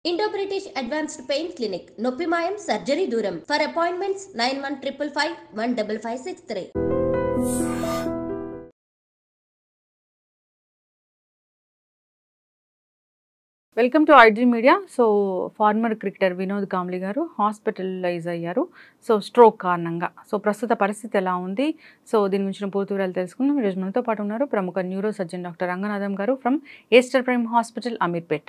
Indo British advanced pain clinic నొప్పి మాయం surgery దూరం for appointments 9155515563. Welcome to iDream media. So farmer cricketer Vinod Kambli గారు hospitalise అయ్యారు. So stroke కారణంగా. సో ప్రస్తుత పరిస్థితి ఎలా ఉంది, సో దీని గురించి పూర్తి వివరాలు తెలుసుకుందాం. ఈరోజు మనతో పాటు ఉన్నారు ప్రముఖ న్యూరో సర్జన్ డాక్టర్ రంగనాథం గారు from Easter prime hospital Ameerpet.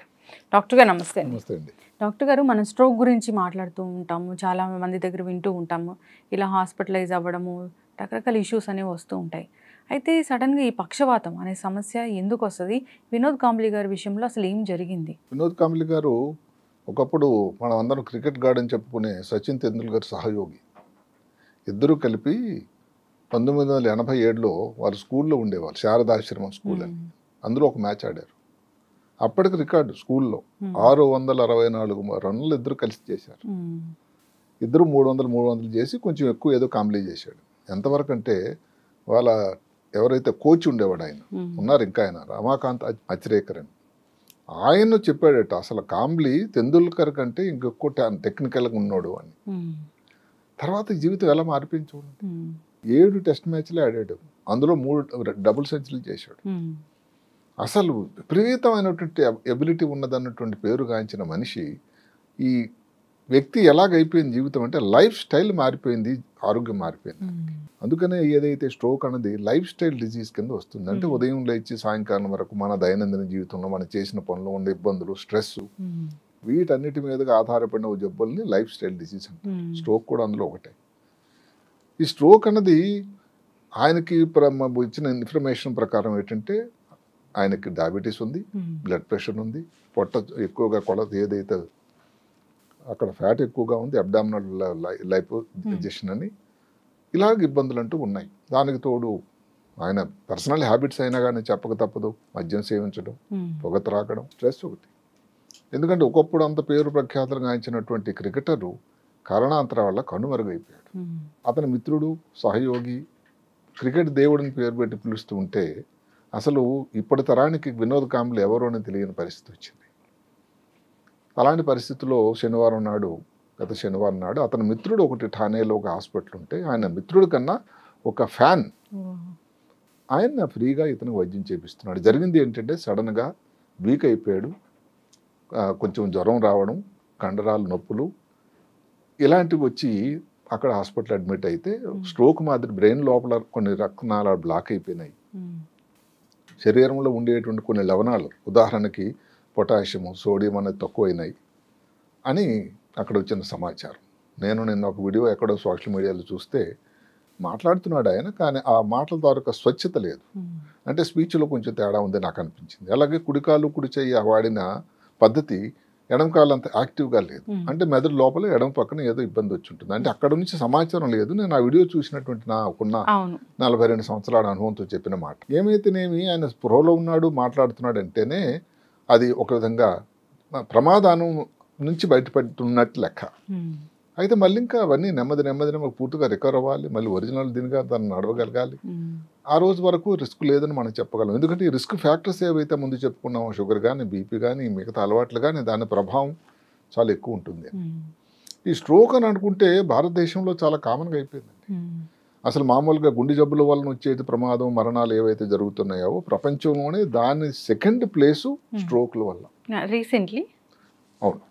Doctor గారు నమస్తే. నమస్తే అండి. డాక్టర్ గారు, మనం స్ట్రోక్ గురించి మాట్లాడుతూ ఉంటాము, చాలా మంది దగ్గర వింటూ ఉంటాము, ఇలా హాస్పిటలైజ్ అవ్వడము, రకరకాల ఇష్యూస్ అనేవి వస్తూ ఉంటాయి. అయితే సడన్గా ఈ పక్షవాతం అనే సమస్య ఎందుకు వస్తుంది? వినోద్ కాంబ్లీ గారి విషయంలో అసలు ఏం జరిగింది? వినోద్ కాంబ్లీ గారు ఒకప్పుడు మనం అందరం క్రికెట్ గార్డ్ అని చెప్పుకునే సచిన్ తెందుల్కర్ సహయోగి. ఇద్దరూ కలిపి 1987లో వారు స్కూల్లో ఉండేవారు, శారదాశ్రమం స్కూల్ అని. అందులో ఒక మ్యాచ్ ఆడారు. అప్పటికి రికార్డు స్కూల్లో 664 రన్నులు ఇద్దరు కలిసి చేశారు. ఇద్దరు 300 చేసి కొంచెం ఎక్కువ ఏదో కాంబ్లీ చేశాడు. ఎంతవరకు అంటే వాళ్ళ ఎవరైతే కోచ్ ఉండేవాడు, ఆయన ఉన్నారు ఇంకా, ఆయన రమాకాంత్ అచ్రేకర్ అని, ఆయన చెప్పాడట అసలు కాంబ్లీ తెందుల్కర్ కంటే ఇంకెక్కువ టెక్నికల్గా ఉన్నాడు అని. తర్వాత జీవితం ఎలా మారిపోయింది చూడండి. 7 టెస్ట్ మ్యాచ్లే ఆడాడు, అందులో 3 డబుల్ సెంచరీలు చేశాడు. అసలు విపరీతమైనటువంటి ఎబిలిటీ ఉన్నదన్నటువంటి పేరు గాంచిన మనిషి, ఈ వ్యక్తి ఎలాగైపోయింది జీవితం అంటే లైఫ్ స్టైల్ మారిపోయింది, ఆరోగ్యం మారిపోయింది. అందుకనే ఏదైతే స్ట్రోక్ అన్నది లైఫ్ స్టైల్ డిజీజ్ కింద వస్తుంది. అంటే ఉదయం లేచి సాయంకాలం వరకు మన దైనందిన జీవితంలో మనం చేసిన పనులు ఉండే ఇబ్బందులు, స్ట్రెస్, వీటన్నిటి మీదుగా ఆధారపడిన జబ్బుల్ని లైఫ్ స్టైల్ డిజీజ్ అంటే స్ట్రోక్ కూడా అందులో ఒకటే. ఈ స్ట్రోక్ అన్నది ఆయనకి ఇచ్చిన ఇన్ఫర్మేషన్ ప్రకారం ఏంటంటే ఆయనకి డయాబెటీస్ ఉంది, బ్లడ్ ప్రెషర్ ఉంది, పొట్ట ఎక్కువగా కొలత ఏదైతే అక్కడ ఫ్యాట్ ఎక్కువగా ఉంది, అబ్డామినల్ లైపోజెషన్ అని, ఇలాగ ఇబ్బందులు అంటూ ఉన్నాయి. దానికి తోడు ఆయన పర్సనల్ హ్యాబిట్స్ అయినా కానీ చెప్పక తప్పదు, మద్యం సేవించడం, పొగ త్రాగడం, స్ట్రెస్ ఒకటి. ఎందుకంటే ఒకప్పుడు అంత పేరు ప్రఖ్యాతులు గాంచినటువంటి క్రికెటరు కారణాంతరం వల్ల కనుమరుగైపోయాడు. అతని మిత్రుడు, సహయోగి, క్రికెట్ దేవుడిని పేరు పెట్టి పిలుస్తూ ఉంటే అసలు ఇప్పటి తరానికి వినోద్ కాంబ్లీ ఎవరు అని తెలియని పరిస్థితి వచ్చింది. అలాంటి పరిస్థితుల్లో గత శనివారం నాడు అతని మిత్రుడు ఒకటి ఠానేలో ఒక హాస్పిటల్ ఉంటే, ఆయన మిత్రుడి కన్నా ఒక ఫ్యాన్ ఆయన ఫ్రీగా ఇతను వైద్యం చేపిస్తున్నాడు. జరిగింది ఏంటంటే సడన్గా వీక్ అయిపోయాడు, కొంచెం జ్వరం రావడం, కండరాలు నొప్పులు ఇలాంటివి వచ్చి అక్కడ హాస్పిటల్ అడ్మిట్ అయితే స్ట్రోక్ మాదిరి బ్రెయిన్ లోపల కొన్ని రక్తనాళాలు బ్లాక్ అయిపోయినాయి. శరీరంలో ఉండేటువంటి కొన్ని లవణాలు, ఉదాహరణకి పొటాషియము, సోడియం అనేది తక్కువైనాయి అని అక్కడ వచ్చిన సమాచారం. నేను నిన్న ఒక వీడియో ఎక్కడో సోషల్ మీడియాలో చూస్తే మాట్లాడుతున్నాడు ఆయన, కానీ ఆ మాటల ద్వారా స్వచ్ఛత లేదు. అంటే స్పీచ్లో కొంచెం తేడా ఉంది నాకు అనిపించింది. అలాగే కుడికాలు కుడి చెయ్యి వాడిన పద్ధతి ఎడమ కాలు అంత యాక్టివ్గా లేదు. అంటే మెదడు లోపల ఎడమ పక్కన ఏదో ఇబ్బంది వచ్చి ఉంటుంది. అంటే అక్కడ నుంచి సమాచారం లేదు. నేను ఆ వీడియో చూసినటువంటి నాకున్న 42 సంవత్సరాల అనుభవంతో చెప్పిన మాట. ఏమైతేనేమి ఆయన స్పృహలో ఉన్నాడు, మాట్లాడుతున్నాడు అంటేనే అది ఒక విధంగా ప్రమాదానం నుంచి బయటపడుతున్నట్టు లెక్క. అయితే మళ్ళీ ఇంకా అవన్నీ నెమ్మది పూర్తిగా రికవర్ అవ్వాలి, మళ్ళీ ఒరిజినల్ దీనిగా దాన్ని నడవగలగాలి. ఆ రోజు వరకు రిస్క్ లేదని మనం చెప్పగలం. ఎందుకంటే ఈ రిస్క్ ఫ్యాక్టర్స్ ఏవైతే ముందు చెప్పుకున్నామో, షుగర్ కానీ, బీపీ కానీ, మిగతా అలవాట్లు కానీ, దాని ప్రభావం చాలా ఎక్కువ ఉంటుంది. ఈ స్ట్రోక్ అని అనుకుంటే భారతదేశంలో చాలా కామన్గా అయిపోయిందండి. అసలు మామూలుగా గుండె జబ్బుల వలన వచ్చేది ప్రమాదం, మరణాలు ఏవైతే జరుగుతున్నాయో ప్రపంచంలోనే దాని సెకండ్ ప్లేసు స్ట్రోక్ల వల్ల రీసెంట్లీ. అవును.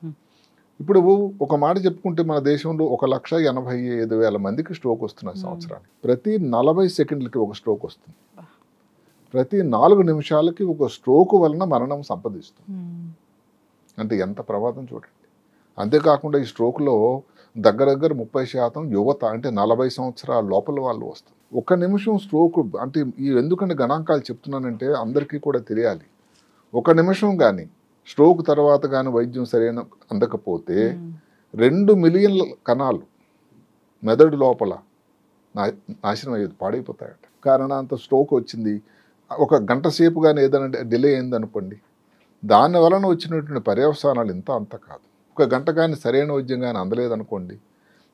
ఇప్పుడు ఒక మాట చెప్పుకుంటే మన దేశంలో 1,85,000 మందికి స్ట్రోక్ వస్తున్నాయి సంవత్సరానికి. ప్రతి 40 సెకండ్లకి ఒక స్ట్రోక్ వస్తుంది. ప్రతి 4 నిమిషాలకి ఒక స్ట్రోక్ వలన మరణం సంపాదిస్తుంది. అంటే ఎంత ప్రమాదం చూడండి. అంతేకాకుండా ఈ స్ట్రోక్లో దగ్గర 30% యువత, అంటే 40 సంవత్సరాల లోపల వాళ్ళు వస్తారు. 1 నిమిషం స్ట్రోక్ అంటే ఎందుకంటే గణాంకాలు చెప్తున్నానంటే అందరికీ కూడా తెలియాలి. 1 నిమిషం కానీ స్ట్రోక్ తర్వాత కానీ వైద్యం సరైన అందకపోతే 2 మిలియన్ల కణాలు మెదడు లోపల నాశనం అయ్యేది, పాడైపోతాయట. కారణాంత స్ట్రోక్ వచ్చింది, 1 గంట సేపు కానీ ఏదైనా డిలే అయింది అనుకోండి, దాని వలన వచ్చినటువంటి పర్యవసానాలు అంత కాదు. 1 గంట కానీ సరైన వైద్యం కానీ అందలేదనుకోండి,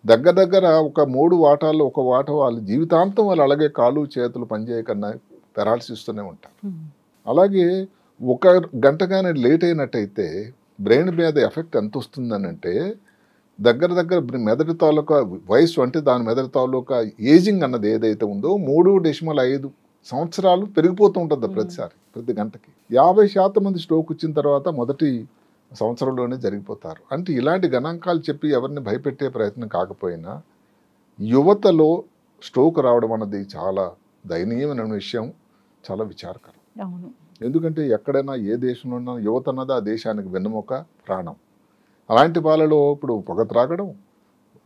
దగ్గర ఒక 3 వాటాల్లో 1 వాట వాళ్ళు జీవితాంతం వాళ్ళు అలాగే కాళ్ళు చేతులు పనిచేయకన్నా పెరాలసిస్తూనే ఉంటారు. అలాగే 1 గంట కానీ లేట్ అయినట్టయితే బ్రెయిన్ మీద ఎఫెక్ట్ ఎంత వస్తుందని అంటే దగ్గర మెదడు తాలూకా వయసు అంటే దాని మెదడు తాలూకా ఏజింగ్ అన్నది ఏదైతే ఉందో 3.5 సంవత్సరాలు పెరిగిపోతూ ఉంటుంది ప్రతిసారి ప్రతి గంటకి. 50% మంది స్ట్రోక్ వచ్చిన తర్వాత మొదటి సంవత్సరంలోనే జరిగిపోతారు. అంటే ఇలాంటి గణాంకాలు చెప్పి ఎవరిని భయపెట్టే ప్రయత్నం కాకపోయినా యువతలో స్ట్రోక్ రావడం అన్నది చాలా దయనీయమైన విషయం, చాలా విచారకరం. ఎందుకంటే ఎక్కడైనా ఏ దేశంలో ఉన్నా యువత అన్నది ఆ దేశానికి వెన్నెముక, ప్రాణం. అలాంటి వాళ్ళలో ఇప్పుడు పొగ త్రాగడం,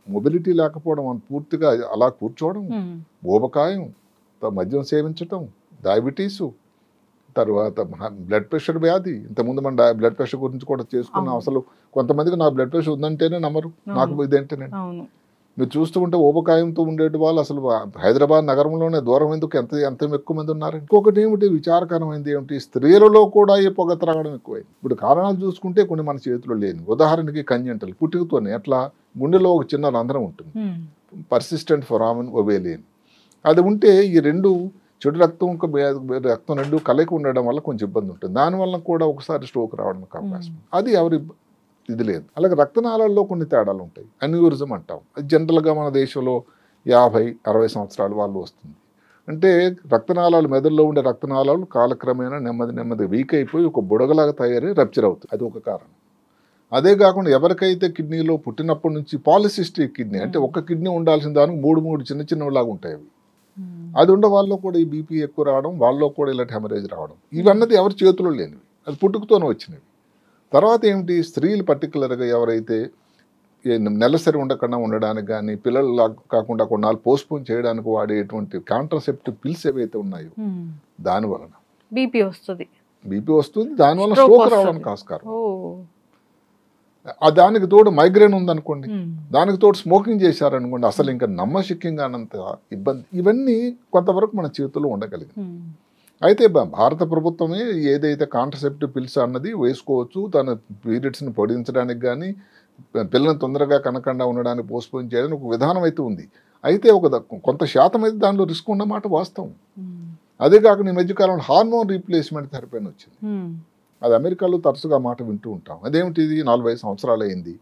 మొబిలిటీ లేకపోవడం, పూర్తిగా అలా కూర్చోవడం, ఊబకాయం, మద్యం సేవించటం, డయాబెటీసు, తర్వాత బ్లడ్ ప్రెషర్ వ్యాధి. ఇంతకుముందు మన బ్లడ్ ప్రెషర్ గురించి కూడా చేసుకున్నాం. అసలు కొంతమందికి నా బ్లడ్ ప్రెషర్ ఉందంటేనే నమ్మరు, నాకు ఇదేంటేనే. మీరు చూస్తూ ఉంటే ఊబకాయంతో ఉండేటి వాళ్ళు అసలు హైదరాబాద్ నగరంలోనే దూరం ఎందుకు ఎంత ఎక్కువ మంది ఉన్నారు. ఇంకొకటి ఏమిటి విచారకరమైనది ఏమిటి, స్త్రీలలో కూడా ఈ పొగ త్రాగడం ఎక్కువైంది. ఇప్పుడు కారణాలు చూసుకుంటే కొన్ని మన చేతిలో లేని, ఉదాహరణకి కంజెంటల్, పుట్టుకతోనే అట్లా గుండెలో ఒక చిన్న రంధ్రం ఉంటుంది, పర్సిస్టెంట్ ఫొరామిన్ ఒవేలియన్. అది ఉంటే ఈ రెండు చెడు రక్తం రక్తం రెండు కలయిక ఉండడం వల్ల కొంచెం ఇబ్బంది ఉంటుంది. దానివల్ల కూడా ఒకసారి స్ట్రోక్ రావడానికి అవకాశం. అది ఎవరి ఇది లేదు. అలాగే రక్తనాళాల్లో కొన్ని తేడాలు ఉంటాయి, అన్యూరిజం అంటాం. అది జనరల్గా మన దేశంలో 50-60 సంవత్సరాల వాళ్ళు వస్తుంది. అంటే రక్తనాళాలు, మెదడులో ఉండే రక్తనాళాలు కాలక్రమేణా నెమ్మది వీక్ అయిపోయి ఒక బుడగలాగా తయారై రప్చర్ అవుతుంది. అది ఒక కారణం. అదే కాకుండా ఎవరికైతే కిడ్నీలో పుట్టినప్పటి నుంచి పాలిసిస్టిక్ కిడ్నీ, అంటే ఒక కిడ్నీ ఉండాల్సిన దానికి 3 చిన్నలాగా ఉంటాయి అవి. అది ఉండే వాళ్ళలో కూడా ఈ బీపీ ఎక్కువ రావడం, వాళ్ళలో కూడా ఇలాంటి హెమరేజ్ రావడం, ఇవన్నది ఎవరి చేతిలో లేనివి, అది పుట్టుకతోనే వచ్చినవి. తర్వాత ఏమిటి, స్త్రీలు పర్టికులర్గా ఎవరైతే నెలసరి ఉండకుండా ఉండడానికి కానీ, పిల్లలు కాకుండా కొన్నాళ్ళు పోస్ట్పోన్ చేయడానికి వాడేటువంటి కాంట్రాసెప్టివ్ పిల్స్ ఏవైతే ఉన్నాయో దాని వలన బీపీ వస్తుంది, దానివల్ల స్ట్రోక్ రావడానికి ఆస్కారం. దానికి తోడు మైగ్రేన్ ఉందనుకోండి, దానికి తోడు స్మోకింగ్ చేశారనుకోండి, అసలు ఇంకా నమ్మశక్యంగా అన్నంత ఇబ్బంది. ఇవన్నీ కొంతవరకు మన చేతుల్లో ఉండగలిగింది. అయితే భారత ప్రభుత్వమే ఏదైతే కాంట్రాసెప్టివ్ పిల్స్ అన్నది వేసుకోవచ్చు, తన పీరియడ్స్ని పొడిగించడానికి కానీ, పిల్లల్ని తొందరగా కనకుండా ఉండడానికి పోస్ట్పోన్ చేయడానికి ఒక విధానం అయితే ఉంది. అయితే కొంత శాతం అయితే దానిలో రిస్క్ ఉన్నమాట వాస్తవం. అదే కాకుండా ఈ మధ్యకాలంలో హార్మోన్ రీప్లేస్మెంట్ థెరపీ అని వచ్చింది. అది అమెరికాలో తరచుగా మాట వింటూ ఉంటాం. అదేమిటి, 45 సంవత్సరాలు అయింది,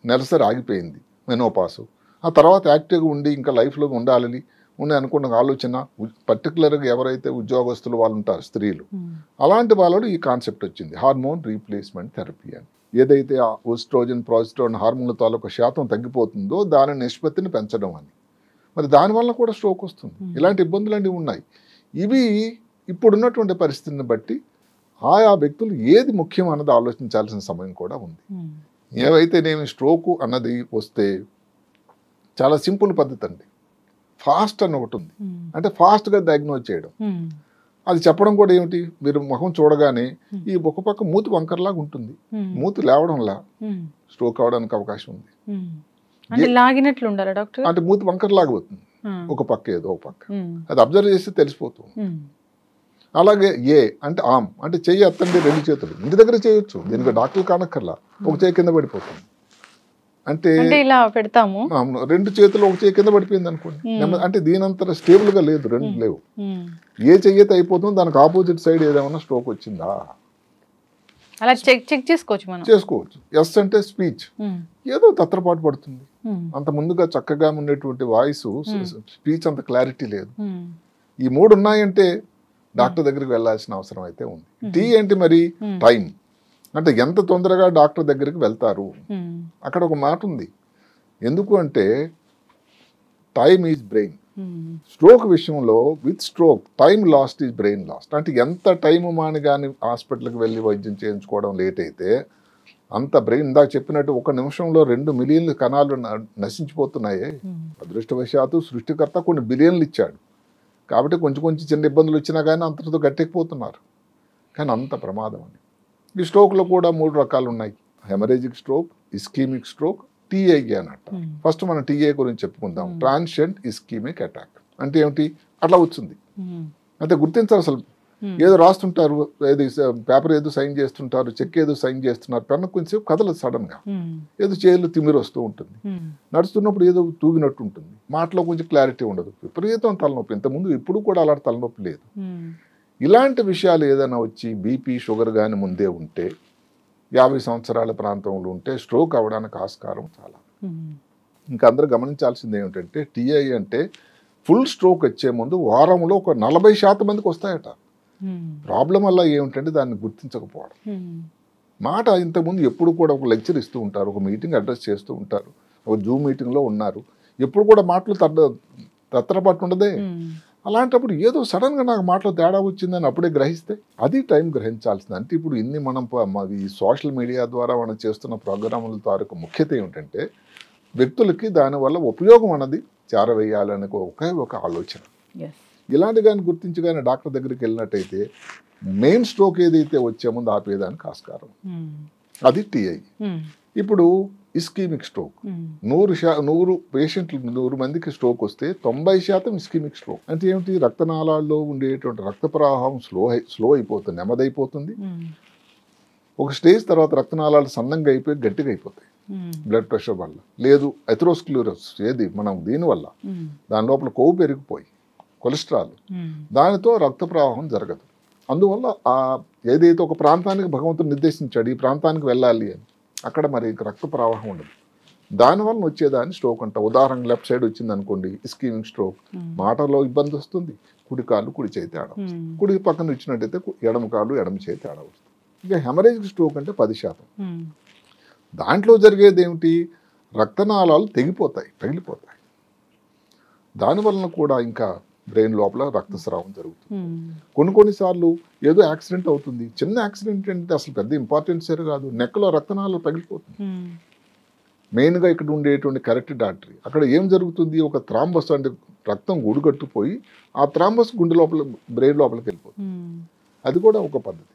నెలసరి ఆగిపోయింది, మెనోపాసు, ఆ తర్వాత యాక్టివ్గా ఉండి ఇంకా లైఫ్లో ఉండాలని అనుకున్న ఆలోచన, పర్టికులర్గా ఎవరైతే ఉద్యోగస్తులు వాళ్ళు ఉంటారు స్త్రీలు, అలాంటి వాళ్ళలో ఈ కాన్సెప్ట్ వచ్చింది, హార్మోన్ రీప్లేస్మెంట్ థెరపీ అని. ఏదైతే ఓస్ట్రోజన్, ప్రాజెస్టెరాన్ హార్మోన్ల తాలూకు శాతం తగ్గిపోతుందో దాని నిష్పత్తిని పెంచడం అని. మరి దానివల్ల కూడా స్ట్రోక్ వస్తుంది. ఇలాంటి ఇబ్బందులన్నీ ఉన్నాయి. ఇవి ఇప్పుడున్నటువంటి పరిస్థితిని బట్టి ఆయా వ్యక్తులు ఏది ముఖ్యం అన్నది ఆలోచించాల్సిన సమయం కూడా ఉంది. ఏవైతేనేమి స్ట్రోకు అన్నది వస్తే చాలా సింపుల్ పద్ధతి అండి. ఫాస్ట్ అని ఒకటి ఉంది, అంటే ఫాస్ట్గా డయాగ్నోజ్ చేయడం. అది చెప్పడం కూడా ఏమిటి, మీరు ముఖం చూడగానే ఈ ఒక పక్క మూతి వంకరలాగా ఉంటుంది, మూతి లేవడంలా స్ట్రోక్ అవడానికి అవకాశం ఉంది. అంటే మూతి వంకరలాగా అవుతుంది, ఒక పక్క ఏదో ఒక పక్క, అది అబ్జర్వ్ చేస్తే తెలిసిపోతుంది. అలాగే అంటే ఆమ్, అంటే చెయ్యి ఎత్తండి, 2 చేతులు ఇంటి దగ్గర చేయొచ్చు, దీనికి డాక్టర్ కానక్కర్లా, ఒక చేయి కింద పడిపోతుంది. అంటే ఇలా పెడతాము, 2 చేతులు ఒక చేయి కింద పడిపోయింది అనుకోండి, అంటే దీనంతా స్టేబుల్ గా లేదు, 2 లేవు. ఏ చెయ్యితే అయిపోతుందో దానికి ఆపోజిట్ సైడ్ ఏదేమన్నా స్ట్రోక్ వచ్చిందా అలా చెక్ చేసుకోవచ్చు. ఎస్ అంటే స్పీచ్, ఏదో తత్రపాటు పడుతుంది, అంత ముందుగా చక్కగా ఉండేటువంటి వాయిస్, స్పీచ్ అంత క్లారిటీ లేదు. ఈ 3 ఉన్నాయంటే డాక్టర్ దగ్గరికి వెళ్ళాల్సిన అవసరం అయితే ఉంది. టీ ఏంటి మరి, టైం, అంటే ఎంత తొందరగా డాక్టర్ దగ్గరికి వెళ్తారు. అక్కడ ఒక మాట ఉంది, ఎందుకు అంటే టైమ్ ఈజ్ బ్రెయిన్. స్ట్రోక్ విషయంలో with stroke time last is brain last. అంటే ఎంత టైం మాని కానీ హాస్పిటల్కి వెళ్ళి వైద్యం చేయించుకోవడం లేట్ అయితే అంత బ్రెయిన్, ఇందాక చెప్పినట్టు 1 నిమిషంలో 2 మిలియన్ల కణాలు నశించిపోతున్నాయి. అదృష్టవశాత్తు సృష్టికర్త కొన్ని బిలియన్లు ఇచ్చాడు కాబట్టి కొంచెం చిన్న ఇబ్బందులు వచ్చినా కానీ అంతటితో గట్టెక్కిపోతున్నారు. కానీ అంత ప్రమాదం అని. ఈ స్ట్రోక్లో కూడా 3 రకాలు ఉన్నాయి, haemorrhagic stroke, ischaemic stroke, TIA అన్నట్టు. ఫస్ట్ మనం టీఏ గురించి చెప్పుకుందాం, ట్రాన్షియంట్ ఇస్కీమిక్ అటాక్. అంటే ఏమిటి, అట్లా వచ్చింది అంటే గుర్తించాలి. అసలు ఏదో రాస్తుంటారు, ఏది పేపర్ ఏదో సైన్ చేస్తుంటారు, చెక్ ఏదో సైన్ చేస్తున్నారు, పెన్ను కొంచెం కదలదు, సడన్ గా ఏదో చేతులు తిమ్మిరి వస్తూ ఉంటుంది, నడుస్తున్నప్పుడు ఏదో తూగినట్టు ఉంటుంది, మాటలో కొంచెం క్లారిటీ ఉండదు, విపరీతం తలనొప్పి. ఇంతకుముందు ఇప్పుడు కూడా అలాంటి తలనొప్పి లేదు. ఇలాంటి విషయాలు ఏదైనా వచ్చి బీపీ, షుగర్ కానీ ముందే ఉంటే 50 సంవత్సరాల ప్రాంతంలో ఉంటే స్ట్రోక్ అవ్వడానికి ఆస్కారం చాలా. ఇంకా అందరూ గమనించాల్సింది ఏమిటంటే టీఐ అంటే ఫుల్ స్ట్రోక్ వచ్చే ముందు వారంలో ఒక 40% మందికి వస్తాయట. ప్రాబ్లం వల్ల ఏమిటంటే దాన్ని గుర్తించకపోవడం. మాట ఇంతకుముందు ఎప్పుడు కూడా ఒక లెక్చర్ ఇస్తూ ఉంటారు, ఒక మీటింగ్ అడ్రస్ చేస్తూ ఉంటారు, ఒక జూమ్ మీటింగ్లో ఉన్నారు, ఎప్పుడు కూడా మాటలు తత్తరపట్టు ఉండదే. అలాంటప్పుడు ఏదో సడన్గా నాకు మాటలో తేడా వచ్చిందని అప్పుడే గ్రహిస్తే అది టైం గ్రహించాల్సింది. అంటే ఇప్పుడు ఇన్ని మనం ఈ సోషల్ మీడియా ద్వారా మనం చేస్తున్న ప్రోగ్రాముల తాలూకు ముఖ్యత ఏమిటంటే వ్యక్తులకి దానివల్ల ఉపయోగం అన్నది చేరవేయాలనే ఒక ఆలోచన. ఇలాంటి కానీ గుర్తించి కానీ డాక్టర్ దగ్గరికి వెళ్ళినట్టయితే మెయిన్ స్ట్రోక్ ఏదైతే వచ్చే ముందు ఆపేదానికి ఆస్కారం, అది టీఐ. ఇప్పుడు ఇస్కీమిక్ స్ట్రోక్ 100 పేషెంట్లు 100 మందికి స్ట్రోక్ వస్తే 90% ఇస్కీమిక్ స్ట్రోక్. అంటే ఏమిటి? రక్తనాళాల్లో ఉండేటువంటి రక్త ప్రవాహం స్లో అయిపోతుంది, నెమ్మదైపోతుంది. ఒక స్టేజ్ తర్వాత రక్తనాళాలు సన్నంగా అయిపోయి గట్టిగా అయిపోతాయి బ్లడ్ ప్రెషర్ వల్ల, లేదు ఎథెరోస్క్లెరోసిస్ ఏది మనం దీనివల్ల దాని లోపల కొవ్వు పెరిగిపోయి కొలెస్ట్రాల్, దానితో రక్త ప్రవాహం జరగదు. అందువల్ల ఏదైతే ఒక ప్రాంతానికి భగవంతుడు నిర్దేశించాడు ఈ ప్రాంతానికి వెళ్ళాలి అని, అక్కడ మరి రక్త ప్రవాహం ఉండదు. దానివల్ల వచ్చేదాన్ని స్ట్రోక్ అంట. ఉదాహరణ లెఫ్ట్ సైడ్ వచ్చింది అనుకోండి ఇస్కీమిక్ స్ట్రోక్, మాటలో ఇబ్బంది వస్తుంది, కుడి కాలు కుడి చేయి తేడా వస్తుంది, కుడి పక్కన ఇచ్చినట్టయితే ఎడమ కాలు ఎడమ చేయి తేడా వస్తుంది. ఇక హెమరేజ్ స్ట్రోక్ అంటే 10%. దాంట్లో జరిగేది ఏమిటి? రక్తనాళాలు తెగిపోతాయి, పగిలిపోతాయి. దానివలన కూడా ఇంకా బ్రెయిన్ లోపల రక్తస్రావం జరుగుతుంది. కొన్నిసార్లు ఏదో యాక్సిడెంట్ అవుతుంది, చిన్న యాక్సిడెంట్ అంటే అసలు పెద్ద ఇంపార్టెన్స్ కాదు, నెక్కలో రక్తనాళాలు పగిలిపోతుంది. మెయిన్గా ఇక్కడ ఉండేటువంటి కరెక్టెడ్ ఆర్టరీ, అక్కడ ఏం జరుగుతుంది? ఒక థ్రాంబస్ అంటే రక్తం గుడిగట్టుపోయి ఆ థ్రాంబస్ గుండె లోపల బ్రెయిన్ లోపలికి వెళ్ళిపోతుంది. అది కూడా ఒక పద్ధతి.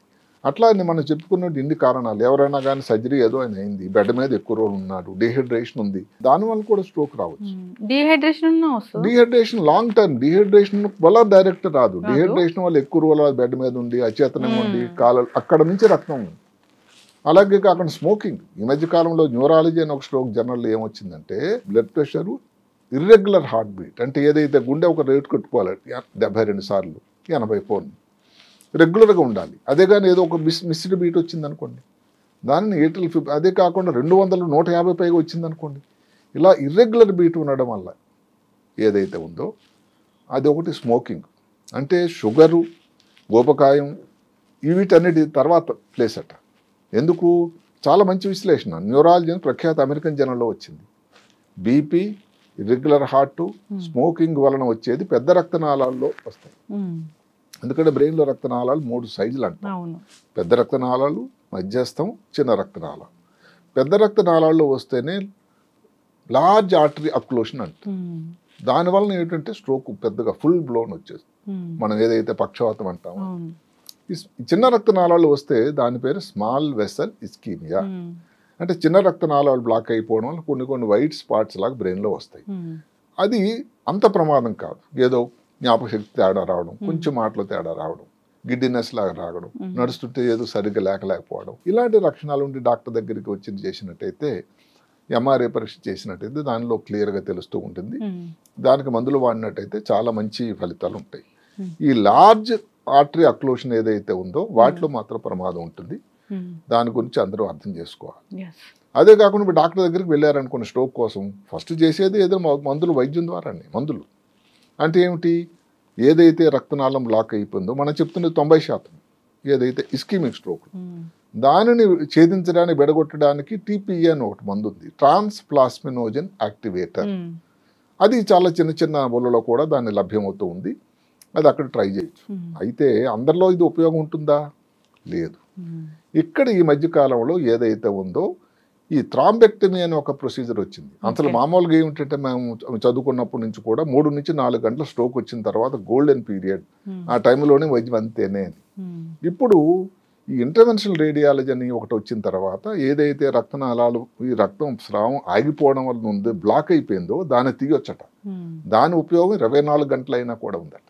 అట్లా మనం చెప్పుకున్నట్టు ఇన్ని కారణాలు, ఎవరైనా కానీ సర్జరీ ఏదో ఆయన అయింది, బెడ్ మీద ఎక్కువ రోజులు ఉన్నాడు, డిహైడ్రేషన్ ఉంది, దానివల్ల కూడా స్ట్రోక్ రావచ్చు. డిహైడ్రేషన్ లాంగ్ టర్మ్, డిహైడ్రేషన్ వల్ల డైరెక్ట్ రాదు, డిహైడ్రేషన్ వల్ల ఎక్కువ రోజులు బెడ్ మీద ఉండి అచేతనం ఉండి కాలు అక్కడ నుంచి రక్తం ఉంది. అలాగే కాకుండా స్మోకింగ్. ఈ మధ్య కాలంలో న్యూరాలజీ అని ఒక స్ట్రోక్ జర్నల్ ఏమొచ్చిందంటే blood pressure irregular heart beat, అంటే ఏదైతే గుండె ఒక రేటు కట్టుకోవాలి 72 సార్లు 80 ఫోన్ రెగ్యులర్గా ఉండాలి. అదే కానీ ఏదో ఒక మిస్డ్ బీట్ వచ్చింది అనుకోండి, దానిని ఏటల్ ఫిబ్, అదే కాకుండా 200 150 పైగా వచ్చింది అనుకోండి, ఇలా ఇర్రెగ్యులర్ బీట్ ఉండడం వల్ల ఏదైతే ఉందో అది ఒకటి. స్మోకింగ్ అంటే షుగరు, ఊబకాయం, వీటన్నిటి తర్వాత ప్లేస్ అట. ఎందుకు? చాలా మంచి విశ్లేషణ న్యూరాలజీ అని ప్రఖ్యాత అమెరికన్ జర్నల్లో వచ్చింది. బీపీ, ఇర్రెగ్యులర్ హార్ట్, స్మోకింగ్ వలన వచ్చేది పెద్ద రక్తనాళాల్లో వస్తాయి. ఎందుకంటే బ్రెయిన్లో రక్తనాళాలు 3 సైజులు అంటాం. పెద్ద రక్తనాళాలు, మధ్యస్థం, చిన్న రక్తనాళాలు. పెద్ద రక్తనాళాల్లో వస్తేనే లార్జ్ ఆర్టరీ అక్లూషన్ అంటాం. దానివల్ల ఏంటంటే స్ట్రోక్ పెద్దగా ఫుల్ బ్లోన్ వచ్చేస్తుంది. మనం ఏదైతే పక్షవాతం అంటామో, చిన్న రక్తనాళాలు వస్తే దాని పేరు స్మాల్ వెసల్ ఇస్కీమియా. అంటే చిన్న రక్తనాళాలు బ్లాక్ అయిపోవడం వల్ల కొన్ని వైట్ స్పాట్స్ లాగా బ్రెయిన్లో వస్తాయి. అది అంత ప్రమాదం కాదు. ఏదో జ్ఞాపకశక్తి తేడా రావడం, కొంచెం మాటలో తేడా రావడం, గిడ్డినెస్ లాగా రావడం, నడుస్తుంటే ఏదో సరిగ్గా లేకపోవడం, ఇలాంటి లక్షణాలు ఉండి డాక్టర్ దగ్గరికి వచ్చి చేసినట్టయితే, ఎంఆర్ఐ పరీక్ష చేసినట్టయితే దానిలో క్లియర్గా తెలుస్తూ ఉంటుంది. దానికి మందులు వాడినట్టయితే చాలా మంచి ఫలితాలు ఉంటాయి. ఈ లార్జ్ ఆర్టరీ అక్లూషన్ ఏదైతే ఉందో వాటిలో మాత్రం ప్రమాదం ఉంటుంది. దాని గురించి అందరూ అర్థం చేసుకోవాలి. అదే కాకుండా ఇప్పుడు డాక్టర్ దగ్గరికి వెళ్ళారనుకున్న స్ట్రోక్ కోసం ఫస్ట్ చేసేది ఏదో మందులు, వైద్యం ద్వారానే మందులు. అంటే ఏమిటి? ఏదైతే రక్తనాళం బ్లాక్ అయిపోయిందో మనం చెప్తున్నది 90% ఏదైతే ఇస్కీమిక్ స్ట్రోక్, దానిని ఛేదించడానికి బెడగొట్టడానికి టీపీఏ అని ఒకటి మందు ఉంది, ట్రాన్స్ ప్లాస్మినోజన్ యాక్టివేటర్. అది చాలా చిన్న బొల్లలో కూడా దాన్ని లభ్యమవుతూ ఉంది. అది అక్కడ ట్రై చేయొచ్చు. అయితే అందరిలో ఇది ఉపయోగం ఉంటుందా? లేదు. ఇక్కడ ఈ మధ్య కాలంలో ఏదైతే ఉందో ఈ థ్రాంబెక్టమీ అనే ఒక ప్రొసీజర్ వచ్చింది. అసలు మామూలుగా ఏమిటంటే మేము చదువుకున్నప్పటి నుంచి కూడా 3 నుంచి 4 గంటల స్ట్రోక్ వచ్చిన తర్వాత గోల్డెన్ పీరియడ్, ఆ టైంలోనే వైద్యం అంతేనే. ఇప్పుడు ఈ ఇంటర్వెన్షనల్ రేడియాలజీ అని ఒకటి వచ్చిన తర్వాత ఏదైతే రక్తనాళాలు ఈ రక్తం స్రావం ఆగిపోవడం వల్ల ఉంది, బ్లాక్ అయిపోయిందో దాన్ని తీయొచ్చట. దాని ఉపయోగం 24 గంటలైనా కూడా ఉందట.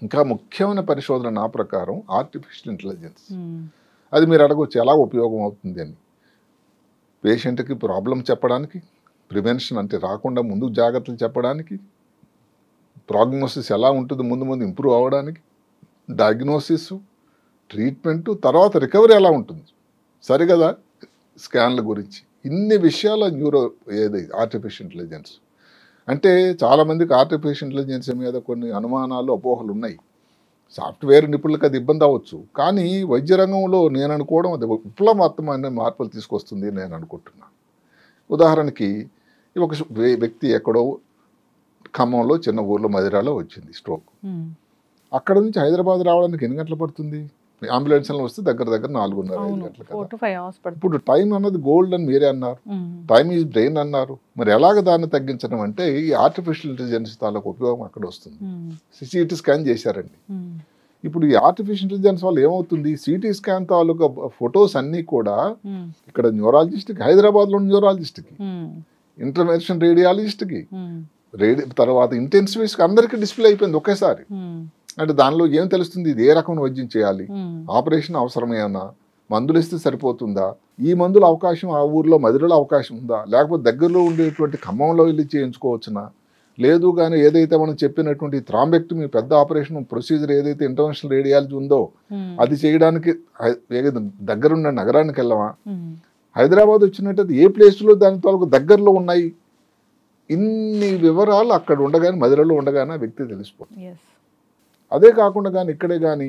ఇంకా ముఖ్యమైన పరిశోధన నా ప్రకారం ఆర్టిఫిషియల్ ఇంటెలిజెన్స్. అది మీరు అడగవచ్చు ఎలా ఉపయోగం అవుతుంది అని. పేషెంట్కి ప్రాబ్లం చెప్పడానికి, ప్రివెన్షన్ అంటే రాకుండా ముందు జాగ్రత్తలు చెప్పడానికి, ప్రాగ్నోసిస్ ఎలా ఉంటుంది ముందు ఇంప్రూవ్ అవ్వడానికి, డయాగ్నోసిస్, ట్రీట్మెంటు, తర్వాత రికవరీ ఎలా ఉంటుంది, సరిగదా స్కాన్ల గురించి ఇన్ని విషయాల ఏది ఆర్టిఫిషియల్ ఇంటెలిజెన్స్ అంటే చాలామందికి ఆర్టిఫిషియల్ ఇంటెలిజెన్స్ మీద కొన్ని అనుమానాలు అపోహలు ఉన్నాయి. సాఫ్ట్వేర్ నిపుణులకు అది ఇబ్బంది అవ్వచ్చు, కానీ వైద్య రంగంలో నేను అనుకోవడం అది విప్లవాత్మకమైన మార్పులు తీసుకొస్తుంది నేను అనుకుంటున్నాను. ఉదాహరణకి ఒక వ్యక్తి ఎక్కడో ఖమ్మంలో చిన్న ఊర్లో మదిరాలో వచ్చింది స్ట్రోక్. అక్కడ నుంచి హైదరాబాద్ రావడానికి ఎన్ని గంటలు పడుతుంది? అంబులెన్స్లో వస్తే దగ్గర 4:30-5 గంటలు కదా. ఇప్పుడు టైం అన్నది గోల్డ్ అని మీరే అన్నారు, టైం ఈజ్ బ్రెయిన్ అన్నారు. మరి ఎలాగ దాన్ని తగ్గించడం అంటే ఈ ఆర్టిఫిషియల్ ఇంటెలిజెన్స్ తాలూకు ఉపయోగం అక్కడ వస్తుంది. సిటీ స్కాన్ చేశారండి. ఇప్పుడు ఈ ఆర్టిఫిషియల్ ఇంటెలిజెన్స్ వల్ల ఏమవుతుంది, సిటీ స్కాన్ తాలూకా ఫొటోస్ అన్నీ కూడా ఇక్కడ న్యూరాలజిస్ట్కి, హైదరాబాద్లో న్యూరాలజిస్ట్కి, ఇంటర్వెన్షన్ రేడియాలజిస్ట్కి, తర్వాత ఇంటెన్సివిస్ట్కి అందరికీ డిస్ప్లే అయిపోయింది ఒకేసారి. అంటే దానిలో ఏం తెలుస్తుంది, ఇది ఏ రకమైన వైద్యం చేయాలి, ఆపరేషన్ అవసరమేనా, మందులు ఇస్తే సరిపోతుందా, ఈ మందుల అవకాశం ఆ ఊర్లో మదిరలో అవకాశం ఉందా, లేకపోతే దగ్గరలో ఉండేటువంటి ఖమ్మంలో వెళ్ళి చేయించుకోవచ్చునా, లేదు కానీ ఏదైతే మనం చెప్పినటువంటి థ్రాంబెక్టమీ పెద్ద ఆపరేషన్ ప్రొసీజర్ ఏదైతే ఇంటర్వెన్షనల్ రేడియాలజీ ఉందో అది చేయడానికి దగ్గరున్న నగరానికి వెళ్ళవా, హైదరాబాద్ వచ్చినట్టు ఏ ప్లేస్లో దాని తాలూకు దగ్గరలో ఉన్నాయి, ఇన్ని వివరాలు అక్కడ ఉండగానే మదిరలో ఉండగానే ఆ వ్యక్తి తెలిసిపోతుంది. అదే కాకుండా కానీ ఇక్కడే కానీ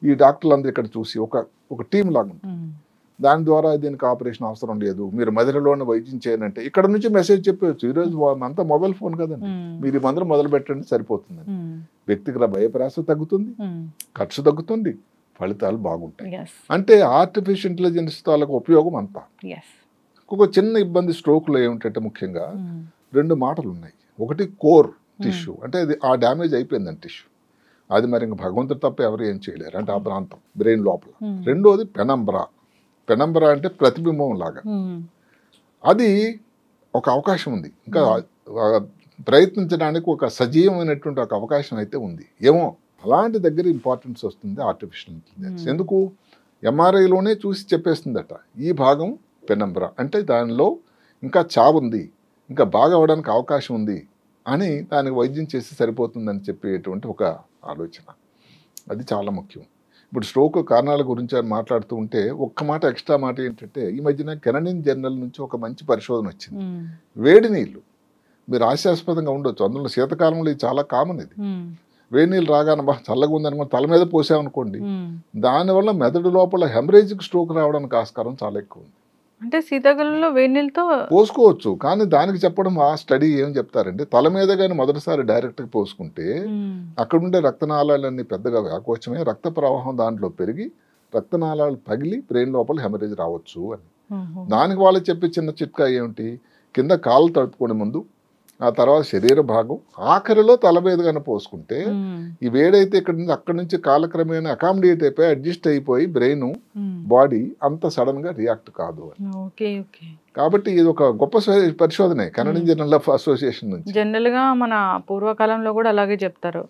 ఈ డాక్టర్లు అందరూ ఇక్కడ చూసి ఒక టీం లాగా ఉంటుంది. దాని ద్వారా దీనికి ఆపరేషన్ అవసరం లేదు, మీరు మదిరలోనే వైద్యం చేయనంటే ఇక్కడ నుంచి మెసేజ్ చెప్పవచ్చు. ఈరోజు అంతా మొబైల్ ఫోన్ కదండి, మీరు ఈ మందులు మొదలు పెట్టండి సరిపోతుందని. వ్యక్తిగత భయప్రాస తగ్గుతుంది, ఖర్చు తగ్గుతుంది, ఫలితాలు బాగుంటాయి. అంటే ఆర్టిఫిషియల్ ఇంటెలిజెన్స్ తాలూకు ఉపయోగం అంతా. ఒక చిన్న ఇబ్బంది స్ట్రోక్లో ఏమిటంటే ముఖ్యంగా 2 మాటలు ఉన్నాయి. ఒకటి కోర్ టిష్యూ, అంటే అది ఆ డ్యామేజ్ అయిపోయిందని టిష్యూ, అది మరి ఇంక భగవంతుడు తప్ప ఎవరు ఏం చేయలేరు, అంటే ఆ ప్రాంతం బ్రెయిన్ లోపల. రెండోది పెనంబ్రా. పెనంబ్రా అంటే ప్రతిబింబం లాగా, అది ఒక అవకాశం ఉంది, ఇంకా ప్రయత్నించడానికి ఒక సజీవమైనటువంటి ఒక అవకాశం అయితే ఉంది. ఏమో అలాంటి దగ్గర ఇంపార్టెన్స్ వస్తుంది ఆర్టిఫిషియల్ ఇంటెలిజెన్స్. ఎందుకు, ఎంఆర్ఐలోనే చూసి చెప్పేస్తుందట ఈ భాగం పెనంబ్రా, అంటే దానిలో ఇంకా చావుంది, ఇంకా బాగా అవ్వడానికి అవకాశం ఉంది అని దానికి వైద్యం చేస్తే సరిపోతుందని చెప్పేటువంటి ఒక ఆలోచన. అది చాలా ముఖ్యం. ఇప్పుడు స్ట్రోక్ కారణాల గురించి మాట్లాడుతూ ఉంటే ఒక్క మాట ఎక్స్ట్రా మాట ఏంటంటే, ఈ మధ్యన కెనడియన్ జర్నల్ నుంచి ఒక మంచి పరిశోధన వచ్చింది. వేడి నీళ్ళు మీరు హాస్యాస్పదంగా ఉండొచ్చు, అందులో శీతకాలంలో ఇది చాలా కామన్. ఇది వేడి నీళ్ళు రాగానే బాగా చల్లగా ఉందనుకోండి తల మీద పోసామనుకోండి, దానివల్ల మెదడు లోపల హెమరేజిక్ స్ట్రోక్ రావడానికి ఆస్కారం చాలా ఎక్కువ ఉంది. అంటే శీతాకాలంలో వేడి నీళ్ళతో పోసుకోవచ్చు, కానీ దానికి చెప్పడం ఆ స్టడీ ఏం చెప్తారంటే, తల మీద కానీ మొదటిసారి డైరెక్ట్గా పోసుకుంటే అక్కడ ఉండే రక్తనాళాలన్నీ పెద్దగా వ్యాకోచమై రక్త ప్రవాహం దాంట్లో పెరిగి రక్తనాళాలు పగిలి బ్రెయిన్ లోపల హెమరేజ్ రావచ్చు అని. దానికి వాళ్ళు చెప్పే చిన్న చిట్కా ఏమిటి, కింద కాళ్ళు తడుపుకునే ముందు, ఆ తర్వాత శరీర భాగం, ఆఖరిలో తల మీద కానీ పోసుకుంటే ఈ వేడైతే ఇక్కడ నుంచి అక్కడి నుంచి కాలక్రమేణా అకామిడేట్ అయిపోయి అడ్జస్ట్ అయిపోయి బ్రెయిన్ బాడీ అంత సడన్ గా రియాక్ట్ కాదు అని. కాబట్టి ఇది ఒక గొప్ప పరిశోధనే కెనడియన్ జర్నల్ ఆఫ్ అసోసియేషన్ నుంచి. జనరల్ గా మన పూర్వకాలంలో కూడా అలాగే చెప్తారు.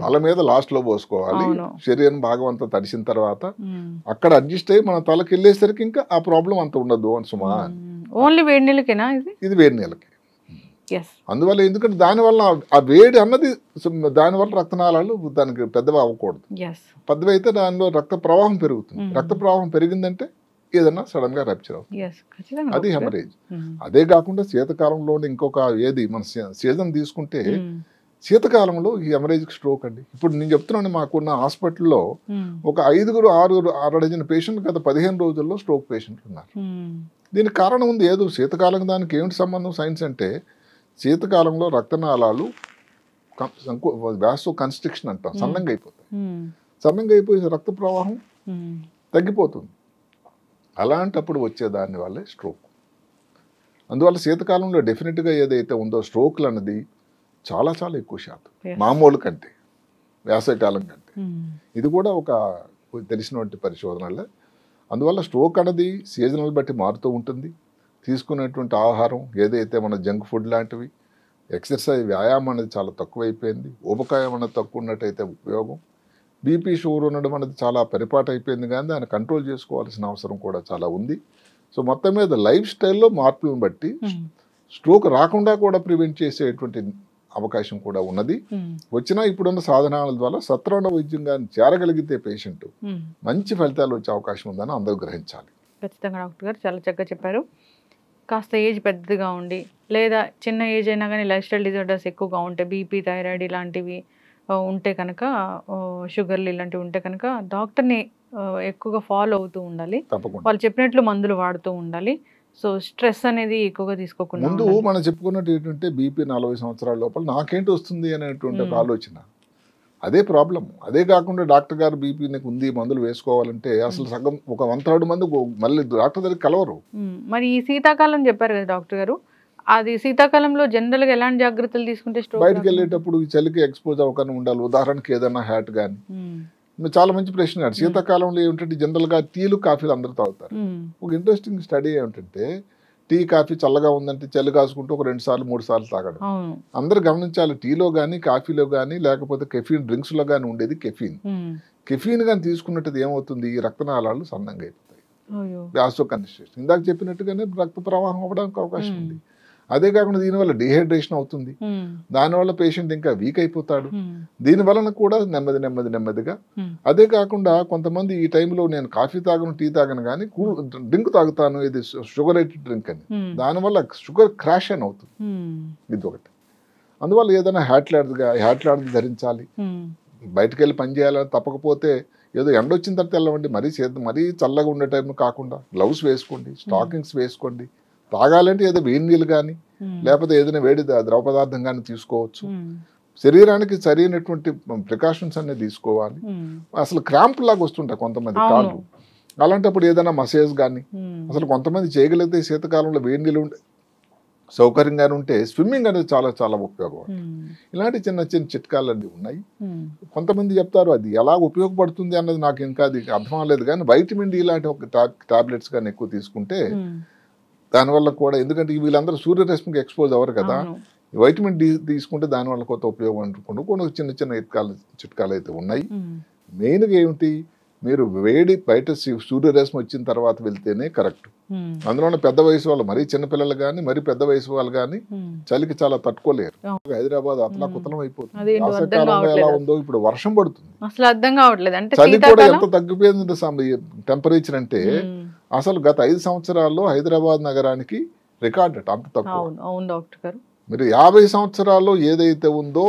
తల మీద లాస్ట్ లో పోసుకోవాలి, శరీరం భాగం అంతా తడిసిన తర్వాత అక్కడ అడ్జస్ట్ అయ్యి మన తలకి వెళ్ళేసరికి ఇంకా ఆ ప్రాబ్లం అంత ఉండదు అని సుమా. ఓన్లీ వేడి నీళ్ళకేనా ఇది వేడి నీళ్ళకి. అందువల్ల ఎందుకంటే దానివల్ల ఆ వేడి అన్నది దానివల్ల రక్తనాళాలు దానికి పెద్దవి అవ్వకూడదు. పెద్దవి అయితే దానిలో రక్త ప్రవాహం పెరుగుతుంది, రక్త ప్రవాహం పెరిగిందంటే ఏదన్నా సడన్ గా రప్చర్ అవుతుంది, అది హెమరేజ్. అదే కాకుండా శీతకాలంలో ఇంకొక ఏది మన సీజన్ తీసుకుంటే శీతకాలంలో ఈ హెమరేజిక్ స్ట్రోక్ అండి. ఇప్పుడు నేను చెప్తున్నాను, మాకున్న హాస్పిటల్లో ఒక 5-6 డజన్ పేషెంట్ గత 15 రోజుల్లో స్ట్రోక్ పేషెంట్లు ఉన్నారు. దీనికి కారణం ఉంది, ఏదో శీతకాలం దానికి ఏమిటి సంబంధం సైన్స్ అంటే, శీతకాలంలో రక్తనాళాలు వ్యాసో కన్స్ట్రిక్షన్ అంటాం, సన్నంగా అయిపోతాయి. సన్నంగా అయిపోయి రక్త ప్రవాహం తగ్గిపోతుంది. అలాంటప్పుడు వచ్చే దాని వల్లే స్ట్రోక్. అందువల్ల శీతకాలంలో డెఫినెట్గా ఏదైతే ఉందో స్ట్రోక్లు అన్నది చాలా చాలా ఎక్కువ శాతం మామూలు కంటే, వేసవికాలం కంటే. ఇది కూడా ఒక తెలిసినటువంటి పరిశోధనలే. అందువల్ల స్ట్రోక్ అన్నది సీజనల్ బట్టి మారుతూ ఉంటుంది. తీసుకునేటువంటి ఆహారం ఏదైతే మన జంక్ ఫుడ్ లాంటివి, ఎక్సర్సైజ్ వ్యాయామం అనేది చాలా తక్కువైపోయింది, ఊబకాయం అనేది తక్కువ ఉన్నట్టయితే ఉపయోగం, బీపీ షుగర్ ఉండడం అనేది చాలా పరిపాటు అయిపోయింది, కానీ దాన్ని కంట్రోల్ చేసుకోవాల్సిన అవసరం కూడా చాలా ఉంది. సో మొత్తం మీద లైఫ్ స్టైల్లో మార్పులను బట్టి స్ట్రోక్ రాకుండా కూడా ప్రివెంట్ చేసేటువంటి అవకాశం కూడా ఉన్నది. వచ్చినా ఇప్పుడున్న సాధనాల ద్వారా సత్వర వైద్యం కానీ చేరగలిగితే పేషెంట్ మంచి ఫలితాలు వచ్చే అవకాశం ఉందని అందరూ గ్రహించాలి. ఖచ్చితంగా డాక్టర్ గారు చాలా చక్కగా చెప్పారు. కాస్త ఏజ్ పెద్దగా ఉండి లేదా చిన్న ఏజ్ అయినా కానీ లైఫ్ స్టైల్ డిజార్డర్స్ ఎక్కువగా ఉంటాయి, బీపీ, థైరాయిడ్ ఇలాంటివి ఉంటే కనుక, షుగర్లు ఇలాంటివి ఉంటే కనుక డాక్టర్ని ఎక్కువగా ఫాలో అవుతూ ఉండాలి. వాళ్ళు చెప్పినట్లు మందులు వాడుతూ ఉండాలి. సో స్ట్రెస్ అనేది ఎక్కువగా తీసుకోకుండా ముందు మనం చెప్పుకున్నట్టు ఏంటంటే బీపీ 40 సంవత్సరాల లోపల నాకేంటి వస్తుంది అనేటువంటి ఒక ఆలోచన, అదే ప్రాబ్లం. అదే కాకుండా డాక్టర్ గారు బీపీ నీకు ఉంది మందులు వేసుకోవాలంటే అసలు సగం ఒక 1/3 మంది మళ్ళీ డాక్టర్ దగ్గరికి కలవరు. మరి ఈ శీతాకాలం చెప్పారు కదా డాక్టర్ గారు, అది శీతాకాలంలో జనరల్గా ఎలాంటి జాగ్రత్తలు తీసుకుంటే బయటకు వెళ్ళేటప్పుడు ఈ చలికి ఎక్స్పోజ్ అవ్వకుండా ఉండాలి. ఉదాహరణకి ఏదైనా హ్యాట్ కానీ, చాలా మంచి ప్రశ్న కాదు. శీతాకాలంలో ఏమిటంటే జనరల్గా టీలు కాఫీలు అందరూ తాగుతారు. ఒక ఇంట్రెస్టింగ్ స్టడీ ఏమిటంటే టీ కాఫీ చల్లగా ఉందంటే చలి కాసుకుంటూ ఒక 2 సార్లు 3 సార్లు తాగడం. అందరూ గమనించాలి, టీలో కానీ కాఫీలో కానీ లేకపోతే కెఫీన్ డ్రింక్స్లో కానీ ఉండేది కెఫీన్. కెఫీన్ కానీ తీసుకున్నట్టు ఏమవుతుంది, ఈ రక్తనాళాలు సన్నంగా అయిపోతాయి, వాసో కన్స్ట్రక్షన్. ఇందాక చెప్పినట్టుగానే రక్త ప్రవాహం అవ్వడానికి అవకాశం ఉంది. అదే కాకుండా దీనివల్ల డిహైడ్రేషన్ అవుతుంది, దానివల్ల పేషెంట్ ఇంకా వీక్ అయిపోతాడు. దీనివలన కూడా నెమ్మదిగా. అదే కాకుండా కొంతమంది ఈ టైంలో నేను కాఫీ తాగను టీ తాగను కానీ డ్రింక్ తాగుతాను, ఇది షుగరేటెడ్ డ్రింక్ అని, దానివల్ల షుగర్ క్రాష్ అని అవుతుంది. ఇది ఒకటి. అందువల్ల ఏదైనా హ్యాట్ లాడ్ది ధరించాలి. బయటకు వెళ్ళి పని చేయాలని తప్పకపోతే ఏదో ఎండ వచ్చిన తర్వాత వెళ్ళవండి, మరీ చల్లగా ఉండే టైం కాకుండా గ్లౌస్ వేసుకోండి, స్టాకింగ్స్ వేసుకోండి. తాగాలంటే ఏదో వేడి నీళ్ళు కానీ లేకపోతే ఏదైనా వేడి ద్రవ పదార్థం కానీ తీసుకోవచ్చు. శరీరానికి సరైనటువంటి ప్రికాషన్స్ అనేది తీసుకోవాలి. అసలు క్రాంప్ లాగా వస్తుంటాయి కొంతమంది కాళ్ళు, అలాంటప్పుడు ఏదైనా మసాజ్ కానీ, అసలు కొంతమంది చేయగలిగితే శీతకాలంలో వేడి నీళ్ళు ఉండే సౌకర్యంగానే ఉంటే స్విమ్మింగ్ అనేది చాలా చాలా ఉపయోగం. ఇలాంటి చిన్న చిట్కాలు అన్నీ ఉన్నాయి. కొంతమంది చెప్తారు అది ఎలా ఉపయోగపడుతుంది అన్నది నాకు ఇంకా అది అర్థం అవ్వలేదు, కానీ వైటమిన్ డి లాంటి ఒక టాబ్లెట్స్ కానీ ఎక్కువ తీసుకుంటే దానివల్ల కూడా, ఎందుకంటే వీళ్ళందరూ సూర్యరశ్మికి ఎక్స్పోజ్ అవ్వరు కదా, వైటమిన్ డి తీసుకుంటే దానివల్ల కొత్త ఉపయోగం అనుకుంటూ కొన్ని చిన్న చిట్కాలు అయితే ఉన్నాయి. మెయిన్గా ఏమిటి, మీరు వేడి బయట సూర్యరశ్మి వచ్చిన తర్వాత వెళ్తేనే కరెక్ట్. అందులోనే పెద్ద వయసు వాళ్ళు, మరీ చిన్నపిల్లలు కానీ మరీ పెద్ద వయసు వాళ్ళు కానీ చలికి చాలా తట్టుకోలేరు. హైదరాబాద్ అతలా కుతలం అయిపోతుంది. వర్షాకాలంలో ఎలా ఉందో ఇప్పుడు వర్షం పడుతుంది, అసలు అర్థం కావట్లేదు. అంటే చలి కూడా ఎంత తగ్గిపోయింది టెంపరేచర్ అంటే, అసలు గత 5 సంవత్సరాల్లో హైదరాబాద్ నగరానికి రికార్డ్ అంత తక్కువ. మీరు 50 సంవత్సరాల్లో ఏదైతే ఉందో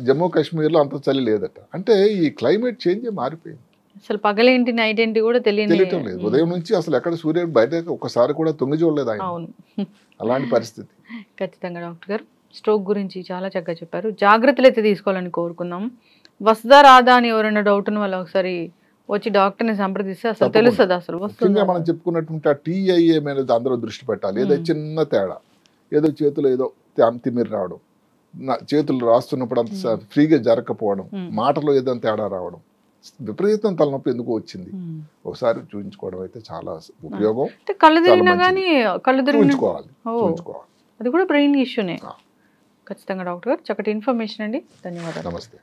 జమ్మూ కాశ్మీర్లో అంత చలి లేదట. అంటే ఈ క్లైమేట్ చేంజ్ మారిపోయింది. అసలు పగలేంటి నైట్ ఏంటి కూడా తెలియటం లేదు. ఉదయం నుంచి అసలు ఎక్కడ సూర్యుడు బయట ఒకసారి కూడా తొంగి చూడలేదు ఆయన. అలాంటి పరిస్థితి. ఖచ్చితంగా డాక్టర్ గారు స్ట్రోక్ గురించి చాలా చక్కగా చెప్పారు. జాగ్రత్తలు అయితే తీసుకోవాలని కోరుకుందాం. వస్తుందా రాదా అని ఎవరైనా డౌట్ ఉన్న వాళ్ళు ఒకసారి వచ్చి డాక్టర్ని సంప్రదిస్తే అసలు తెలుస్తుంది. అసలు ముఖ్యంగా మనం చెప్పుకున్నటువంటి ఆ TIA మీద అందరూ దృష్టి పెట్టాలి. ఏదో చిన్న తేడా, ఏదో చేతులు ఏదో తిమ్మిరి రావడం, చేతులు రాస్తున్నప్పుడు అంత ఫ్రీగా జరగకపోవడం, మాటలో ఏదైనా తేడా రావడం, విపరీతం తలనొప్పి ఎందుకు వచ్చింది, ఒకసారి చూపించుకోవడం అయితే చాలా ఉపయోగం. చూపించుకోవాలి. అది కూడా బ్రెయిన్ ఇష్యూనే. ఖచ్చితంగా డాక్టర్ గారు చక్కటి ఇన్ఫర్మేషన్ అండి. ధన్యవాదాలు. నమస్తే.